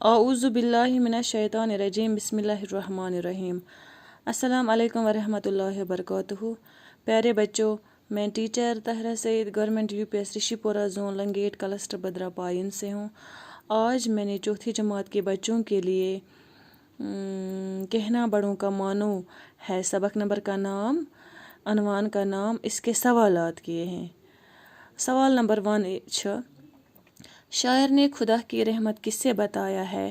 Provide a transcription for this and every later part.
اعوذ باللہ من الشیطان الرجیم بسم اللہ الرحمن الرحیم۔ السلام علیکم ورحمۃ اللہ وبرکاتہ۔ پیارے بچوں، میں ٹیچر طاہرہ سعید گورنمنٹ UPS رشی پورہ زون لنگیٹ کلسٹر بدرا پائن سے ہوں۔ آج میں نے چوتھی جماعت کے بچوں کے لیے کہنا بڑوں کا مانو ہے سبق نمبر کا نام، عنوان کا نام، اس کے سوالات کیے ہیں۔ سوال نمبر 1 شاعر نے خدا کی رحمت کس سے بتایا ہے؟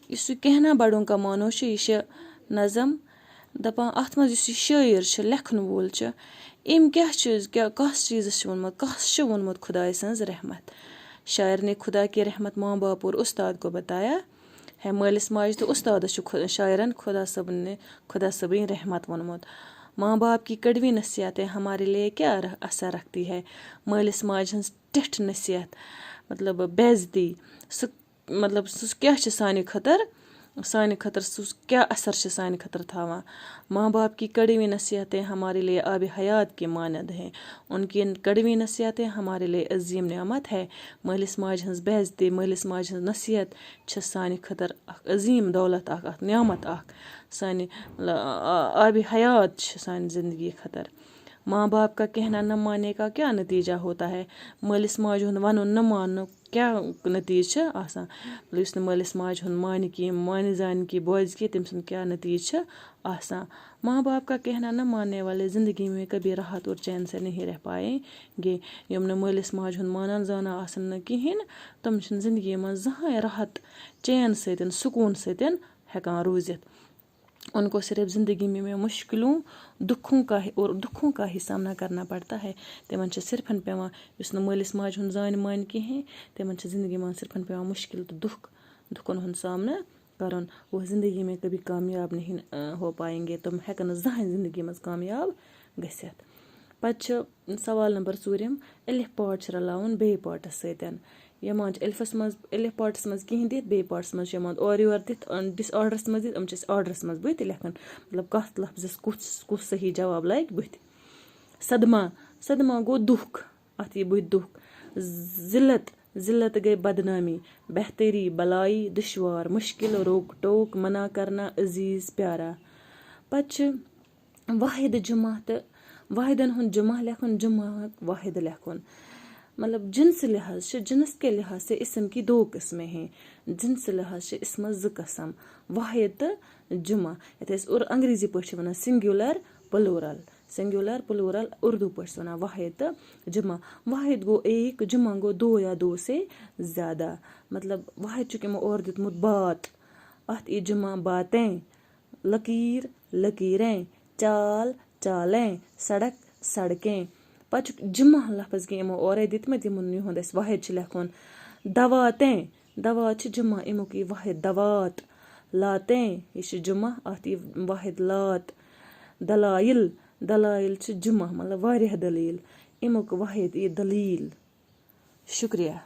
اس کہنا بڑوں کا مانو یہ نظم دپان ات مز یس شاعر لکھن وول ام کس چیز ونمت خدائے سنز رحمت۔ شاعر نے خدا کی رحمت ماں باپ اور استاد کو بتایا ہے۔ مالس ماج تو استاد شاعرن خدا صبن رحمت ونمت۔ ماں باپ کی کڑوی نصیحتیں ہمارے لیے کیا اثر رکھتی ہے؟ مالس ماج ہنز ٹھٹ نصیحت مطلب بے عزتی سہ کیا سانہ خطر کیا اثر سانہ خطر تھاوان؟ ماں باپ کی کڑوی نصیحتیں ہمارے لیے آب حیات کی مانند ہیں۔ ان کی کڑوی نصیحتیں ہمارے لیے عظیم نعمت ہے۔ مالس ماج ہنز بے عزتی، مالس ماج ہنز نصیحت سانہ خطر عظیم دولت نعمت سانہ آب حیات سانہ زندگی خطر۔ ماں باپ کا کہنا نہ ماننے کا کیا نتیجہ ہوتا ہے؟ مالس ماج ہند ون نہ ماننے کیا نتیجہ آسان؟ اس مالس ماج ہند مانہ کی مانہ زانہ کی بوز کی تم سند کیا نتیجہ آسان؟ ماں باپ کا کہنا نہ ماننے والے زندگی میں کبھی راحت اور چین سے نہیں رہ پائیں گے۔ یم نہ مالس ماج ہند مانان زانان آسن نہ کہین تم چھن زندگی من زہاں راحت چین سۭتۍ سکون سۭتۍ ہیکان روزت۔ ان کو صرف زندگی میں مشکلوں دکھوں کا ہی سامنا کرنا پڑتا ہے۔ تمن صرف پیوان اس مالس ماج ہند زان مان کہیں تمن زندگی من صرف پیوان مشکل تو دکھن ہند سامنا کرن۔ وہ زندگی میں کبھی کامیاب نہیں ہو پائیں گے، تم ہیکن زہاں زندگی من کامیاب گژھت۔ پتہ سوال نمبر 2 الف پاٹ رلاون بے پاٹس سۭتۍ۔ یمان الفس مز الف پاٹس مز کہیں دت بے پاٹس مز یمان اور یور دت ڈس آرڈرس مز دت ام آرڈرس مز بت لکھن مطلب کت لفظس کس صحیح جواب لگ بت۔ صدمہ گو دکھ، ات یہ بت دکھ۔ ذلت گئی بدنامی، بہتری بلائی دشوار، مشکل روک ٹوک، منع کرنا عزیز پیارا۔ پتہ واحد جمع تو واحدن ہند جمع لکھن، جمع واحد لکھن۔ مطلب جنس لحاظ سے جنس کے لحاظ سے اسم کی 2 قسمیں ہیں۔ جنس لحاظ سے اسم 2 قسم، واحد تو جمع۔ اور انگریزی پٲٹھۍ ونان سنگولر پلورل اردو پٲٹھۍ ونان واحد تو جمع۔ واحد گو ایک، جمع گو 2 یا 2 سے زیادہ۔ مطلب واحد چھک اور دیتمت بات، ات ای جمع باتیں، لکیر لکیریں، چال چالیں، سڑک سڑکیں۔ پتہ جمع لفظ کی اور دتمت یہند واحد لکھن دواتیں، دوات جمع امیک واحد دوات۔ لاتیں یہ جمع ات واحد لات۔ دلائل جمع مطلب واریاہ دلیل امیک واحد دلیل۔ شکریہ۔